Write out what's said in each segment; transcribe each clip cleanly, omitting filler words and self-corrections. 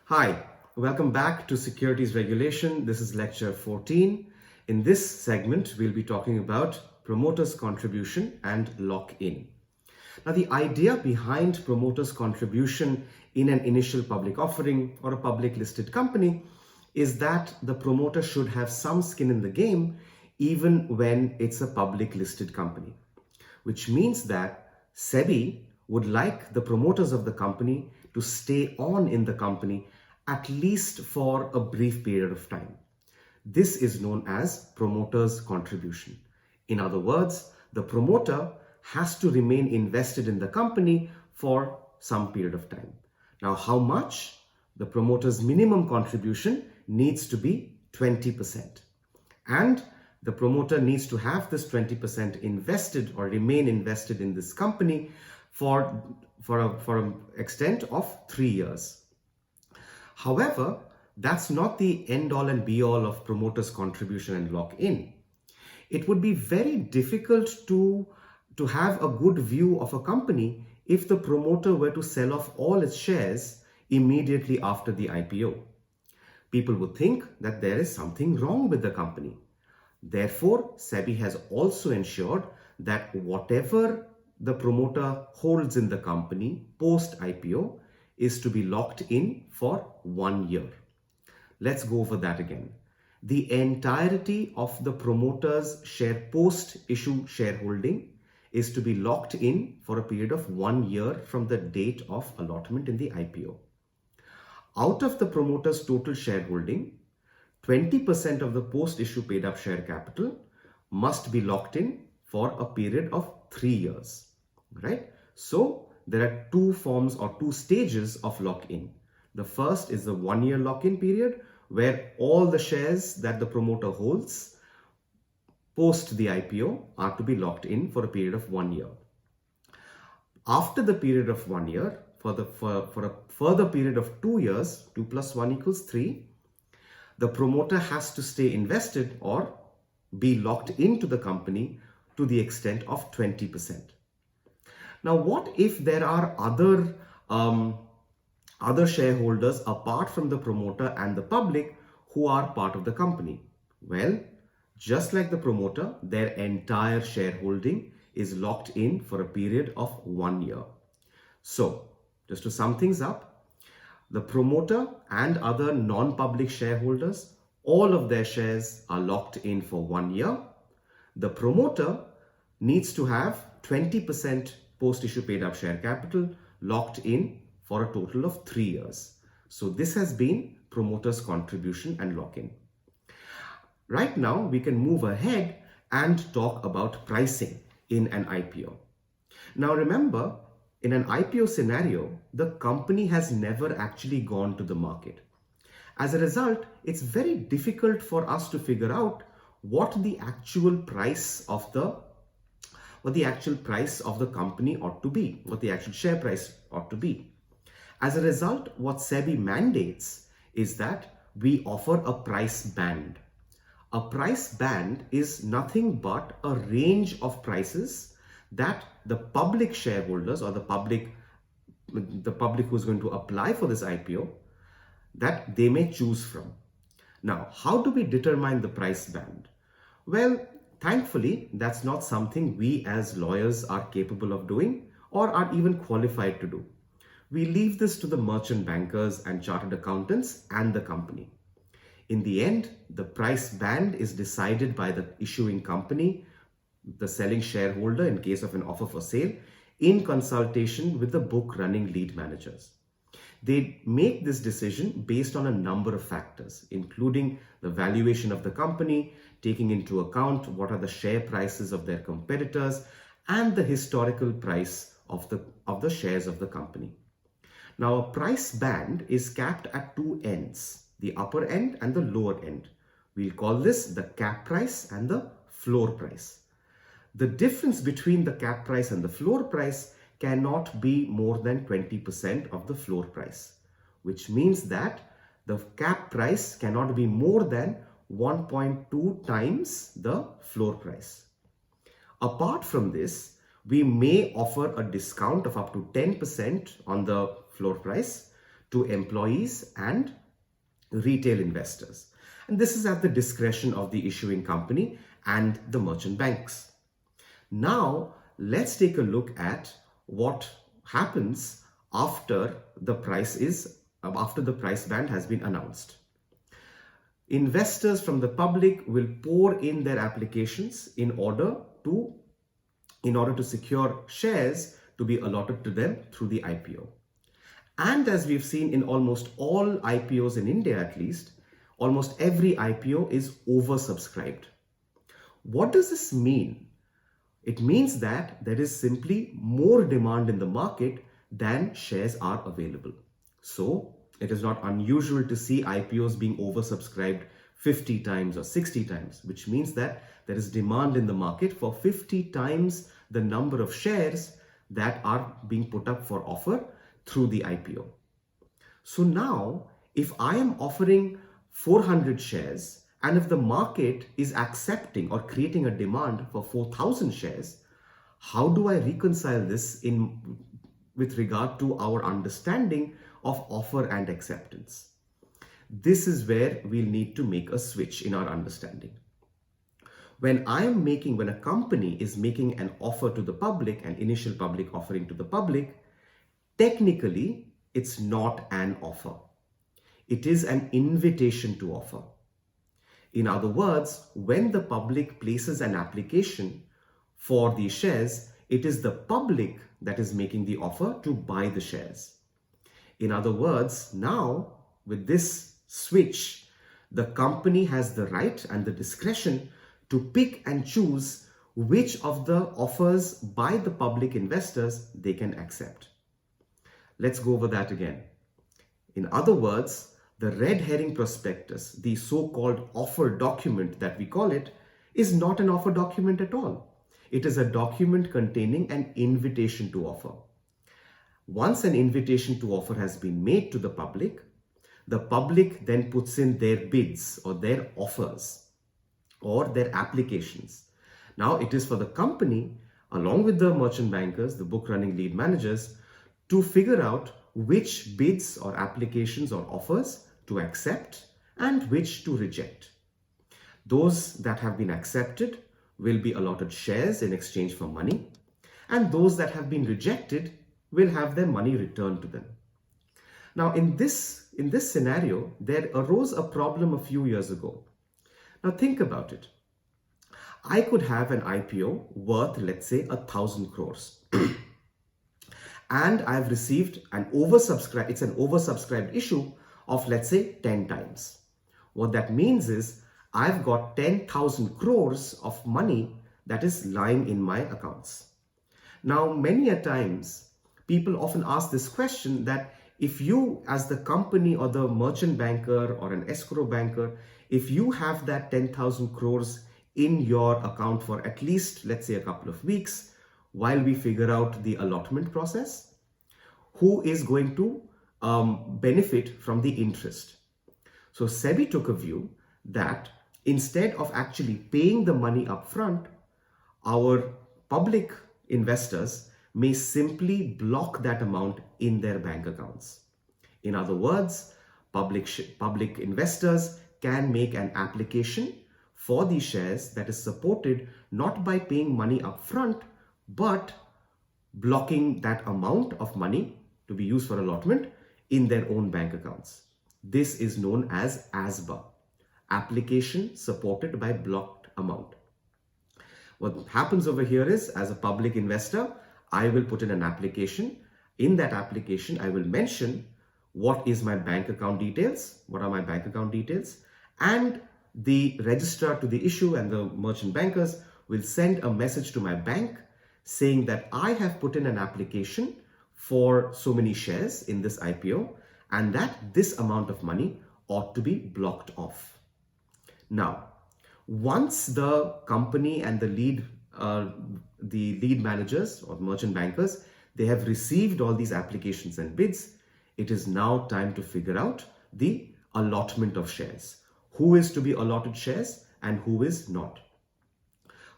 Hi, welcome back to Securities Regulation. This is lecture 14. In this segment, we'll be talking about promoters' contribution and lock-in. Now, the idea behind promoters' contribution in an initial public offering or a public listed company is that the promoter should have some skin in the game even when it's a public listed company, which means that SEBI would like the promoters of the company to stay on in the company at least for a brief period of time. This is known as promoter's contribution. In other words, the promoter has to remain invested in the company for some period of time. Now, how much? The promoter's minimum contribution needs to be 20%. And the promoter needs to have this 20% invested or remain invested in this company for an extent of 3 years. However, that's not the end all and be all of promoters' contribution and lock-in. It would be very difficult to have a good view of a company if the promoter were to sell off all its shares immediately after the IPO. People would think that there is something wrong with the company. Therefore, SEBI has also ensured that whatever the promoter holds in the company post-IPO is to be locked in for 1 year. Let's go over that again. The entirety of the promoter's share post-issue shareholding is to be locked in for a period of 1 year from the date of allotment in the IPO. Out of the promoter's total shareholding, 20% of the post-issue paid up share capital must be locked in for a period of 3 years, right? So there are two forms or two stages of lock-in. The first is the 1 year lock-in period where all the shares that the promoter holds post the IPO are to be locked in for a period of 1 year. After the period of 1 year, for a further period of 2 years, 2 plus 1 equals 3, the promoter has to stay invested or be locked into the company to the extent of 20%. Now, what if there are other shareholders apart from the promoter and the public who are part of the company? Well, just like the promoter, their entire shareholding is locked in for a period of 1 year. So, just to sum things up, the promoter and other non-public shareholders, all of their shares are locked in for 1 year. The promoter needs to have 20% post-issue paid up share capital locked in for a total of 3 years. So this has been promoter's contribution and lock-in. Right now, we can move ahead and talk about pricing in an IPO. Now remember, in an IPO scenario, the company has never actually gone to the market. As a result, it's very difficult for us to figure out what the actual price of the company ought to be, what the actual share price ought to be. As a result, what SEBI mandates is that we offer a price band. A price band is nothing but a range of prices that the public shareholders or the public who's going to apply for this IPO, that they may choose from. Now, how do we determine the price band? Well, thankfully, that's not something we as lawyers are capable of doing or are even qualified to do. We leave this to the merchant bankers and chartered accountants and the company. In the end, the price band is decided by the issuing company, the selling shareholder in case of an offer for sale, in consultation with the book running lead managers. They make this decision based on a number of factors, including the valuation of the company, taking into account what are the share prices of their competitors, and the historical price of the shares of the company. Now, a price band is capped at two ends, the upper end and the lower end. We'll call this the cap price and the floor price. The difference between the cap price and the floor price cannot be more than 20% of the floor price, which means that the cap price cannot be more than 1.2 times the floor price. Apart from this, we may offer a discount of up to 10% on the floor price to employees and retail investors. And this is at the discretion of the issuing company and the merchant banks. Now, let's take a look at what happens after the price band has been announced. Investors from the public will pour in their applications in order to secure shares to be allotted to them through the IPO. And as we've seen in almost all IPOs in India at least, almost every IPO is oversubscribed. What does this mean? It means that there is simply more demand in the market than shares are available. So it is not unusual to see IPOs being oversubscribed 50 times or 60 times, which means that there is demand in the market for 50 times the number of shares that are being put up for offer through the IPO. So now, if I am offering 400 shares and if the market is accepting or creating a demand for 4,000 shares, how do I reconcile this with regard to our understanding of offer and acceptance? This is where we'll need to make a switch in our understanding. When a company is making an offer to the public, an initial public offering to the public, technically, it's not an offer. It is an invitation to offer. In other words, when the public places an application for the shares, it is the public that is making the offer to buy the shares. In other words, now with this switch, the company has the right and the discretion to pick and choose which of the offers by the public investors they can accept. Let's go over that again. In other words, the red herring prospectus, the so-called offer document that we call it, is not an offer document at all. It is a document containing an invitation to offer. Once an invitation to offer has been made to the public then puts in their bids or their offers or their applications. Now it is for the company, along with the merchant bankers, the book running lead managers, to figure out which bids or applications or offers to accept and which to reject. Those that have been accepted will be allotted shares in exchange for money, and those that have been rejected will have their money returned to them. Now, in this scenario, there arose a problem a few years ago. Now, think about it. I could have an IPO worth, let's say, 1,000 crores. And I've received an oversubscribed issue of, let's say, 10 times. What that means is I've got 10,000 crores of money that is lying in my accounts. Now, many a times, people often ask this question that if you, as the company or the merchant banker or an escrow banker, if you have that 10,000 crores in your account for at least, let's say, a couple of weeks, while we figure out the allotment process, who is going to benefit from the interest? So SEBI took a view that instead of actually paying the money up front, our public investors may simply block that amount in their bank accounts. In other words, public investors can make an application for these shares that is supported not by paying money up front, but blocking that amount of money to be used for allotment in their own bank accounts. This is known as ASBA, application supported by blocked amount. What happens over here is, as a public investor, I will put in an application. In that application, I will mention what is my bank account details, what are my bank account details, and the registrar to the issue and the merchant bankers will send a message to my bank saying that I have put in an application for so many shares in this IPO and that this amount of money ought to be blocked off. Now, once the company and the lead managers or merchant bankers, they have received all these applications and bids, it is now time to figure out the allotment of shares. Who is to be allotted shares and who is not?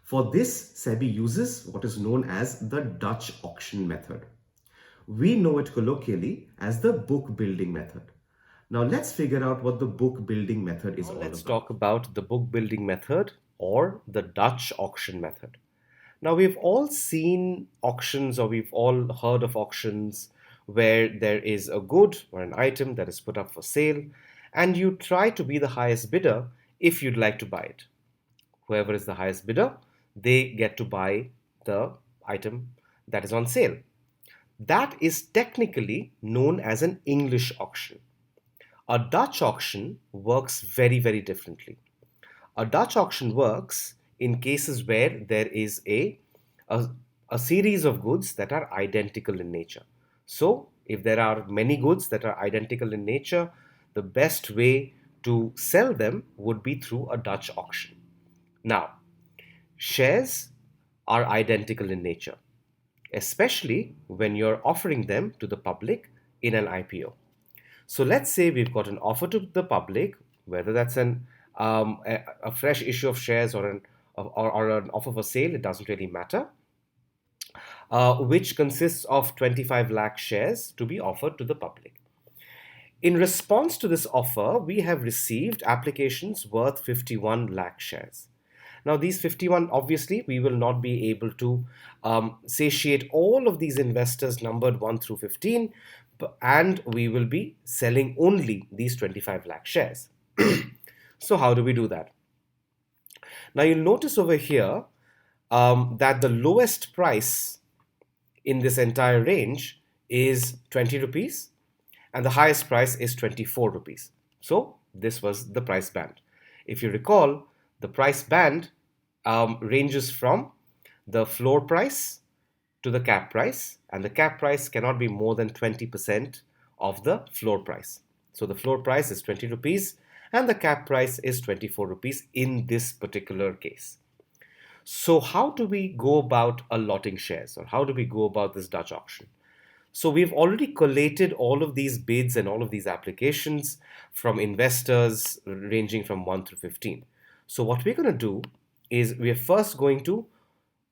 For this, SEBI uses what is known as the Dutch auction method, We know it colloquially as the book building method. Now let's figure out what the book building method is all about. Let's talk about the book building method or the Dutch auction method. Now, we've all seen auctions or we've all heard of auctions where there is a good or an item that is put up for sale and you try to be the highest bidder if you'd like to buy it. Whoever is the highest bidder, they get to buy the item that is on sale. That is technically known as an English auction. A Dutch auction works very, very differently. A Dutch auction works in cases where there is a, a series of goods that are identical in nature. So, if there are many goods that are identical in nature, the best way to sell them would be through a Dutch auction. Now, shares are identical in nature, especially when you're offering them to the public in an IPO. So let's say we've got an offer to the public, whether that's a fresh issue of shares or an offer for sale, it doesn't really matter, which consists of 25 lakh shares to be offered to the public. In response to this offer, we have received applications worth 51 lakh shares. Now, these 51, obviously, we will not be able to satiate all of these investors numbered 1 through 15, and we will be selling only these 25 lakh shares. So how do we do that? Now, you'll notice over here that the lowest price in this entire range is 20 rupees and the highest price is 24 rupees. So this was the price band. If you recall, the price band ranges from the floor price to the cap price, and the cap price cannot be more than 20% of the floor price. So the floor price is 20 rupees and the cap price is 24 rupees in this particular case. So how do we go about allotting shares, or how do we go about this Dutch auction? So we've already collated all of these bids and all of these applications from investors ranging from 1 through 15. So what we're going to do is we're first going to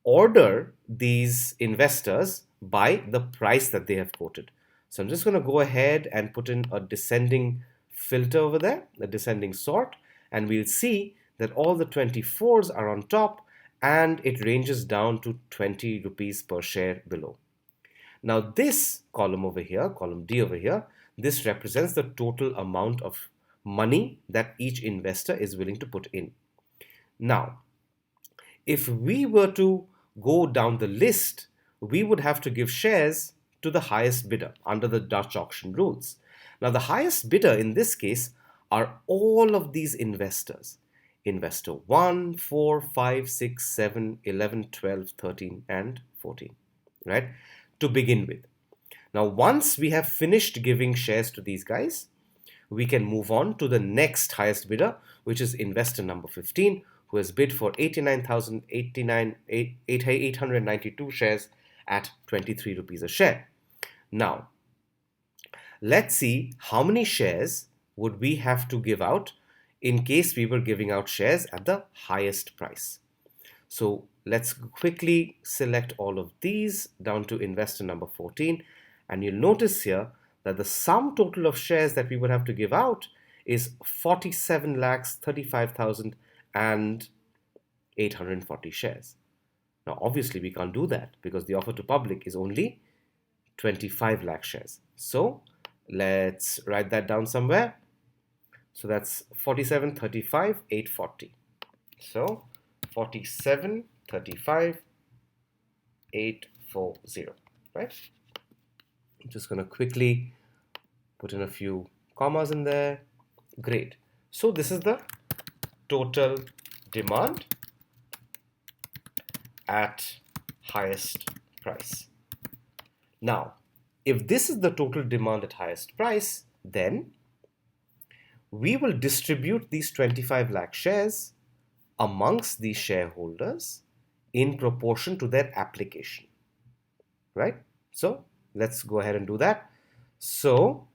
order these investors by the price that they have quoted. So I'm just going to go ahead and put in a descending filter over there, a descending sort, and we'll see that all the 24s are on top and it ranges down to 20 rupees per share below. Now this column over here, column D over here, this represents the total amount of money that each investor is willing to put in. Now, if we were to go down the list, we would have to give shares to the highest bidder under the Dutch auction rules. Now, the highest bidder in this case are all of these investors. Investor 1, 4, 5, 6, 7, 11, 12, 13, and 14, right? To begin with. Now, once we have finished giving shares to these guys, we can move on to the next highest bidder, which is investor number 15, who has bid for 89,892 shares at 23 rupees a share. Now, let's see how many shares would we have to give out in case we were giving out shares at the highest price. So let's quickly select all of these down to investor number 14, and you'll notice here that the sum total of shares that we would have to give out is 47,35,840 shares. Now obviously we can't do that because the offer to public is only 25 lakh shares. So let's write that down somewhere. So that's 47, 35, 840. So 47, 35, 840, right? I'm just going to quickly put in a few commas in there. Great. So this is the total demand at highest price. Now, if this is the total demand at highest price, then we will distribute these 25 lakh shares amongst these shareholders in proportion to their application, right? So let's go ahead and do that. So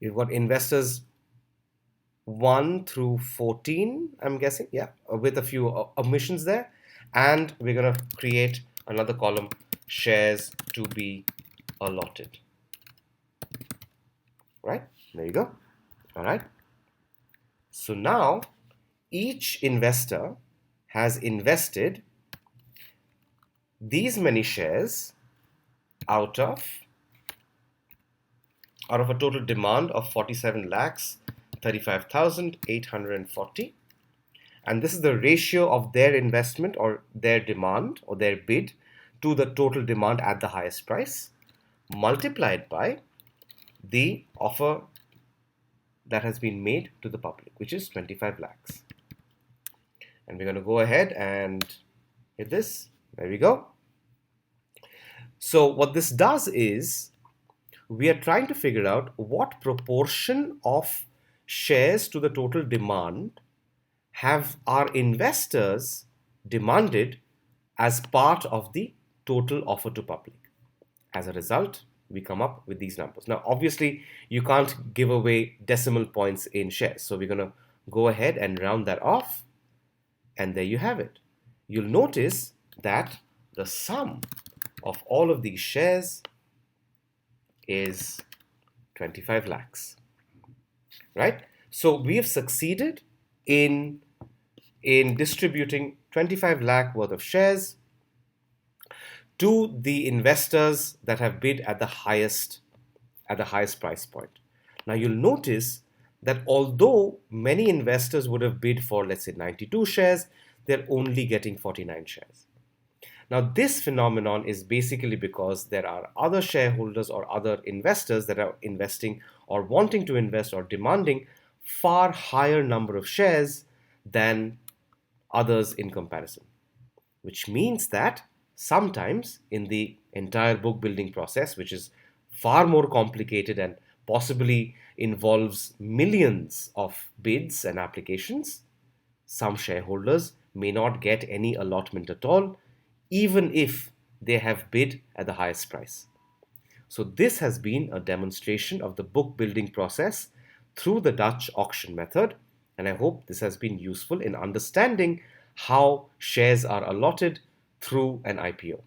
we've got investors 1 through 14, I'm guessing, yeah, with a few omissions there, and we're going to create another column shares to be allotted. Right? There you go. All right. So now each investor has invested these many shares out of a total demand of 47 lakhs 35,840, and this is the ratio of their investment or their demand or their bid to the total demand at the highest price multiplied by the offer that has been made to the public, which is 25 lakhs. And we're going to go ahead and hit this. There we go. So what this does is we are trying to figure out what proportion of shares to the total demand have our investors demanded as part of the total offer to public. As a result, we come up with these numbers. Now, obviously, you can't give away decimal points in shares. So we're going to go ahead and round that off. And there you have it. You'll notice that the sum of all of these shares is 25 lakhs. Right? So we have succeeded in distributing 25 lakh worth of shares to the investors that have bid at the highest price point. Now you'll notice that although many investors would have bid for, let's say, 92 shares, they're only getting 49 shares. Now this phenomenon is basically because there are other shareholders or other investors that are investing or wanting to invest or demanding far higher number of shares than others in comparison, which means that sometimes in the entire book building process, which is far more complicated and possibly involves millions of bids and applications, some shareholders may not get any allotment at all, even if they have bid at the highest price. So this has been a demonstration of the book building process through the Dutch auction method, and I hope this has been useful in understanding how shares are allotted through an IPO.